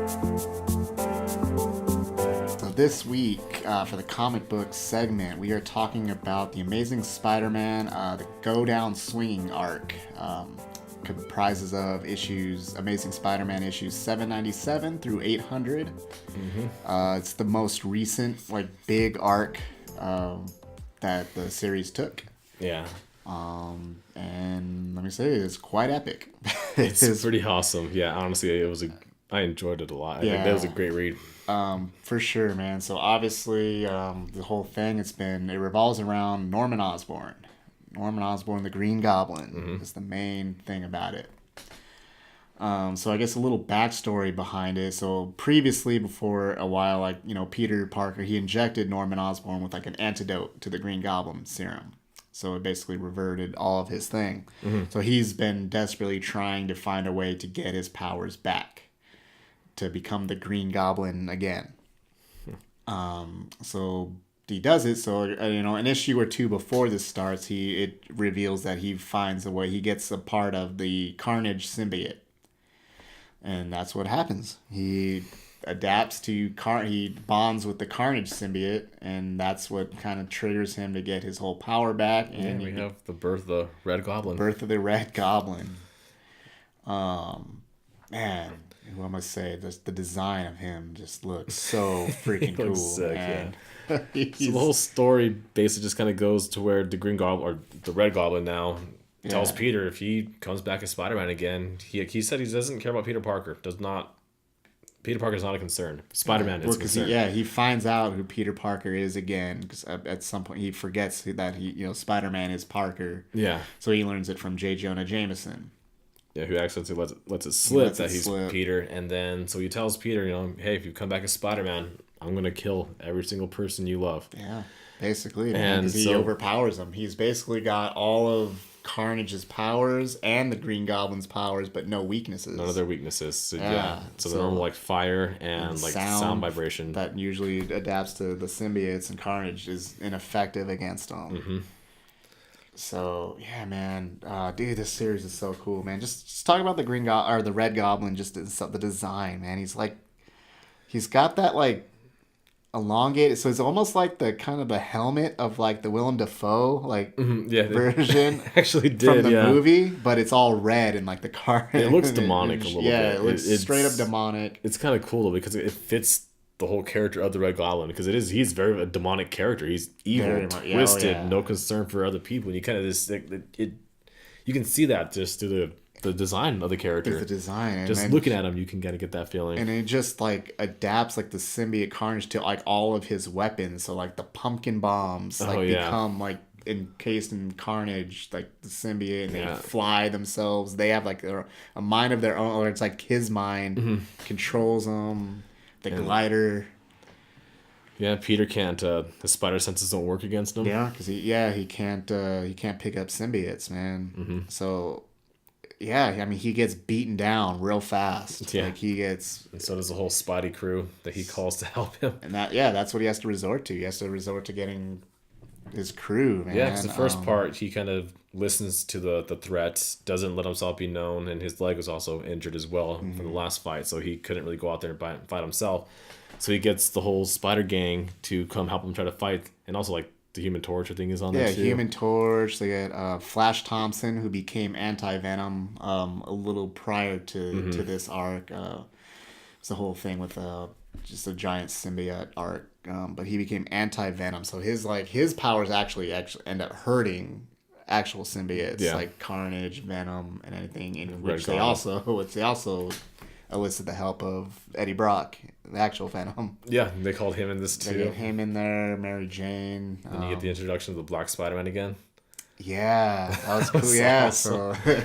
So this week, for the comic book segment, we are talking about the Amazing Spider-Man, the Go Down Swinging arc. Comprises of Amazing Spider-Man issues 797 through 800. It's the most recent, big arc that the series took. Yeah. And let me say, it's quite epic. It's pretty awesome. Yeah, honestly, I enjoyed it a lot. I think that was a great read. For sure, man. So obviously, the whole thing, it revolves around Norman Osborn. Norman Osborn, the Green Goblin, is the main thing about it. So I guess a little backstory behind it. So previously, before a while, Peter Parker, he injected Norman Osborn with an antidote to the Green Goblin serum. So it basically reverted all of his thing. So he's been desperately trying to find a way to get his powers back, to become the Green Goblin again. So he does it. So, an issue or two before this starts, it reveals that he finds a way. He gets a part of the Carnage symbiote. And that's what happens. He adapts to he bonds with the Carnage symbiote, and that's what kind of triggers him to get his whole power back. And we have the birth of the Red Goblin. Man, what am I say? The design of him just looks so freaking cool. Sick, man. Yeah. So the whole story basically just kind of goes to where the Green Goblin, or the Red Goblin now, tells Peter if he comes back as Spider-Man again, he said he doesn't care about Peter Parker. Peter Parker is not a concern. Spider-Man is a concern. He finds out who Peter Parker is again, because at some point he forgets that Spider-Man is Parker. Yeah. So he learns it from J. Jonah Jameson. Yeah, who accidentally lets it slip that he's Peter, and then so he tells Peter, hey, if you come back as Spider-Man, I'm gonna kill every single person you love. Yeah, basically, and he overpowers him. He's basically got all of Carnage's powers and the Green Goblin's powers, but no weaknesses. None of their weaknesses. So, so the normal fire and sound vibration that usually adapts to the symbiotes and Carnage is ineffective against them. So yeah, man, dude, this series is so cool, man. Just talk about the the Red Goblin, just the design, man. He's got that elongated, so it's almost like the kind of the helmet of the Willem Dafoe version actually did from the movie, but it's all red and the car. It looks demonic a little bit. Yeah, it looks straight up demonic. It's kind of cool though because it fits the whole character of the Red Goblin, because he's very a demonic character. He's evil, twisted, no concern for other people. And you kind of you can see that just through the design of the character. The design, just looking at him, you can kind of get that feeling. And it just adapts the symbiote Carnage to all of his weapons. So the pumpkin bombs become encased in Carnage, the symbiote, and they fly themselves. They have a mind of their own, or it's his mind controls them. The glider. Yeah, Peter can't. His spider senses don't work against him. Yeah, because he can't pick up symbiotes, man. So, yeah, I mean he gets beaten down real fast. Yeah, and so does the whole Spidey crew that he calls to help him. And that's what he has to resort to. He has to resort to getting his crew, man. Yeah, because the first part he kind of listens to the threats, doesn't let himself be known, and his leg was also injured as well from the last fight, so he couldn't really go out there and fight himself. So he gets the whole Spider Gang to come help him try to fight, and also the Human Torch, I think, is on there too. Yeah, Human Torch. They got Flash Thompson, who became Anti-Venom a little prior to this arc. It's the whole thing with just a giant symbiote arc, but he became Anti-Venom. So his powers actually end up hurting actual symbiotes like Carnage, Venom, and anything. In which they also enlisted the help of Eddie Brock, the actual Venom. Yeah, they called him in this too. They get him in there, Mary Jane. And you get the introduction of the Black Spider-Man again. Yeah, that was cool. Awesome. So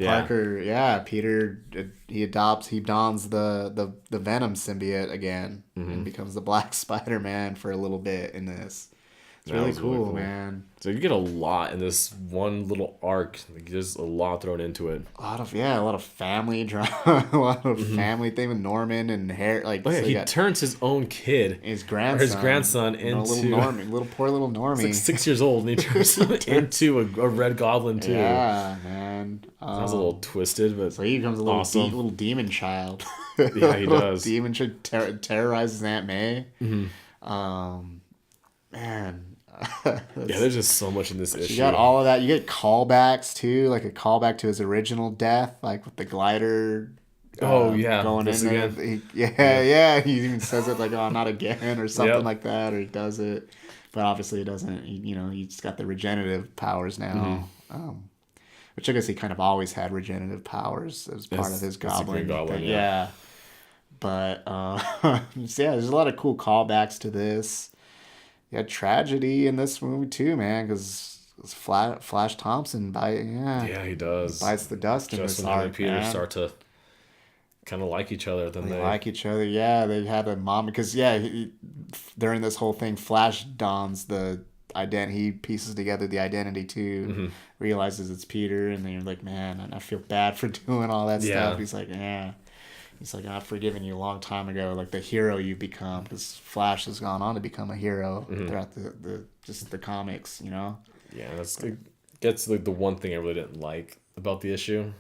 Parker, Peter, he dons the Venom symbiote again and becomes the Black Spider-Man for a little bit in this. It's really cool, man. So you get a lot in this one little arc. There's a lot thrown into it. A lot of family drama, a lot of family thing with Norman and Harry. He turns his own kid, his grandson, into poor little Normie. He's 6 years old, and he turns him into a Red Goblin too. Yeah, man. Sounds a little twisted, but so he becomes a little demon child. Yeah, he does. Demon terrorizes Aunt May. Man. Yeah, there's just so much in this issue. You got all of that. You get callbacks too, like a callback to his original death, like with the glider. Going in there. Yeah. He even says it like, "Oh, not again," or something like that, or he does it. But obviously, he doesn't. He's got the regenerative powers now, which I guess he kind of always had regenerative powers as part of his goblin. Goblin, yeah. But there's a lot of cool callbacks to this. You had tragedy in this movie too, man, because Flash Thompson he does bites the dust in this arc. And Peter start to kind of like each other. Then they like each other. Yeah, they had a mom because during this whole thing, Flash dons the identity. He pieces together the identity too. Realizes it's Peter, and then you're like, man, I feel bad for doing all that stuff. He's like, yeah. He's like, I've forgiven you a long time ago, like the hero you've become, because Flash has gone on to become a hero throughout the comics, Yeah, gets like the one thing I really didn't like about the issue,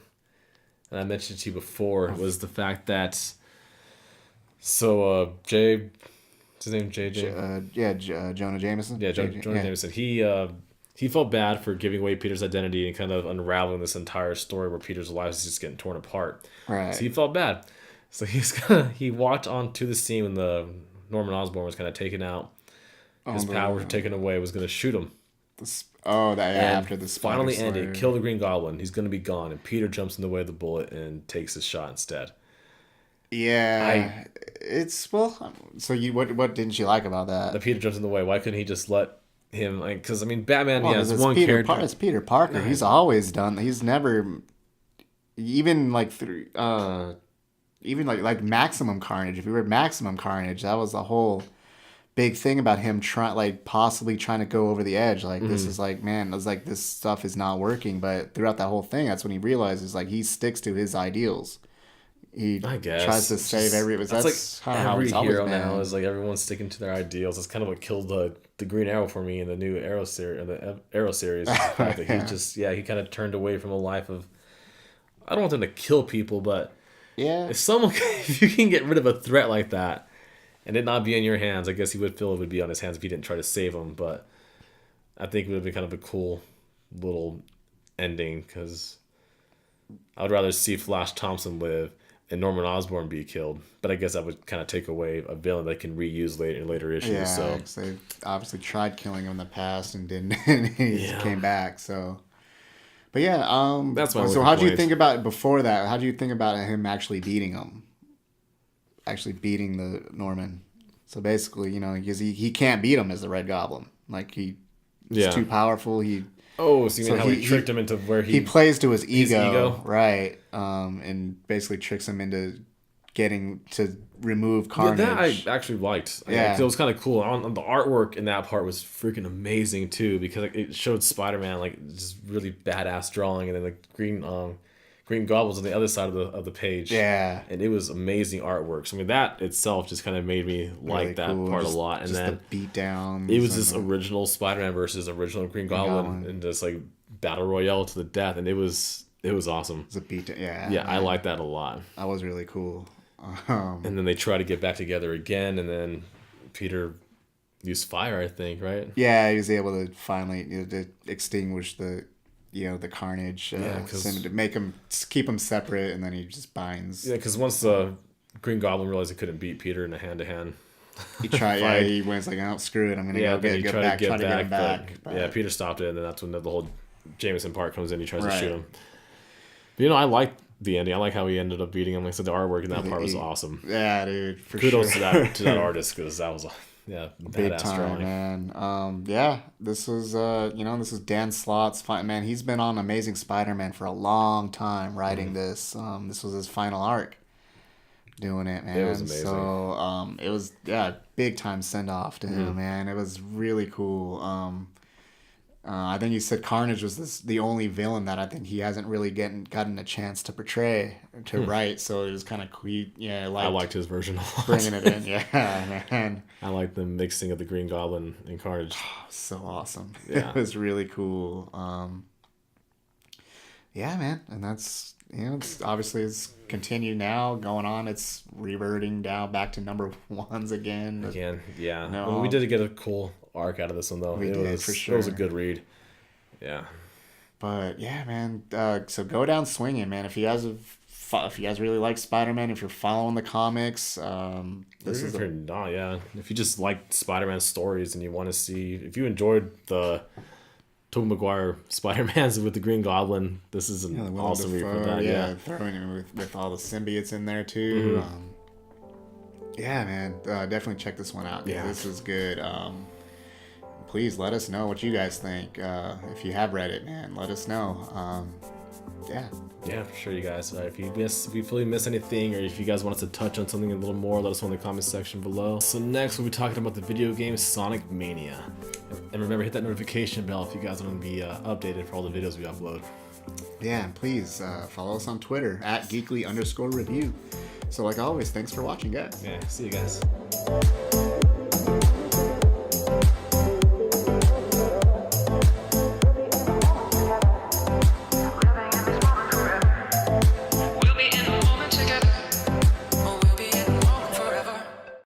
and I mentioned to you before, was the fact that what's his name, Jonah Jameson. Yeah, Jonah Jameson. He felt bad for giving away Peter's identity and kind of unraveling this entire story where Peter's life is just getting torn apart. Right. So he felt bad. So he walked onto the scene when the Norman Osborn was kind of taken out. His powers were taken away. Was going to shoot him. After the finally ended. Kill the Green Goblin. He's going to be gone, and Peter jumps in the way of the bullet and takes his shot instead. Yeah, So what didn't you like about that? The Peter jumps in the way. Why couldn't he just let him? Because Batman has one character. character. It's Peter Parker. Right. He's always done. He's never even like through. Even like Maximum Carnage. If we read Maximum Carnage, that was the whole big thing about him possibly trying to go over the edge. Like this is like, man, it's like this stuff is not working. But throughout that whole thing, that's when he realizes like he sticks to his ideals. I guess tries to save that's like every hero now is like everyone's sticking to their ideals. That's kind of what killed the Green Arrow for me in the new Arrow series. He kind of turned away from a life of. I don't want them to kill people, but. Yeah. If you can get rid of a threat like that and it not be in your hands, I guess he would feel it would be on his hands if he didn't try to save him. But I think it would be kind of a cool little ending, because I would rather see Flash Thompson live and Norman Osborn be killed. But I guess that would kind of take away a villain they can reuse in later issues. Yeah, so they obviously tried killing him in the past and didn't. And he just came back. So. But yeah, that's my so how do you think about it before that? How do you think about him actually beating him? Actually beating the Norman. So basically, because he can't beat him as the Red Goblin. Like he's too powerful. So how he tricked him into where he plays to his ego, right? And basically tricks him into getting to remove Carnage. Yeah, that I actually liked. It was kind of cool. On the artwork in that part was freaking amazing too, because it showed Spider-Man like just really badass drawing, and then the Green Goblin's on the other side of the page. Yeah, and it was amazing artwork. So that itself just kind of made me like that part a lot. And then the beat down. It was this original Spider-Man versus original Green Goblin, and just like battle royale to the death, and it was awesome. It was a beat down. Yeah, I like that a lot. That was really cool. And then they try to get back together again, and then Peter used fire, I think, right? Yeah, he was able to finally to extinguish the Carnage, to keep him separate, and then he just binds. Yeah, because once the Green Goblin realized he couldn't beat Peter in a hand-to-hand, he tried. He went like, "Oh, screw it, I'm gonna get back." Try to get him back. But Peter stopped it, and then that's when the whole Jameson part comes in. He tries to shoot him. But, I like the ending. I like how he ended up beating him. Like I said, the artwork in that part was awesome. Yeah, dude. Kudos to that artist, because that was big time, drawing. Man. This was this is Dan Slott's man. He's been on Amazing Spider-Man for a long time writing this. This was his final arc. Doing it, man. It was amazing. So it was big time send off to him, man. It was really cool. I think you said Carnage was the only villain that I think he hasn't really gotten a chance to portray, to write. So it was kind of cool. I liked his version a lot. Bringing it in, yeah, man. I like the mixing of the Green Goblin and Carnage. So awesome. Yeah. It was really cool. Yeah, man. And that's it's obviously it's continued now going on. It's reverting down back to number ones again. Yeah. No. Well, we did get a cool arc out of this one though. We did, for sure. It was a good read. Yeah. But yeah, man. So go down swinging, man. If you guys really like Spider-Man, if you're following the comics, this is not. Yeah. If you just like Spider-Man stories and you want to see, if you enjoyed the Tobey Maguire Spider-Man's with the Green Goblin, this is an awesome read for that. Yeah, throwing in with all the symbiotes in there too. Yeah, man, definitely check this one out. Yeah, this is good. Please let us know what you guys think. If you have read it, man, let us know. Yeah, for sure, you guys. If you feel you miss anything, or if you guys want us to touch on something a little more, let us know in the comments section below. So next, we'll be talking about the video game Sonic Mania. And remember, hit that notification bell if you guys want to be updated for all the videos we upload. Yeah, and please follow us on Twitter @geekly_review. So like always, thanks for watching, guys. Yeah, see you guys.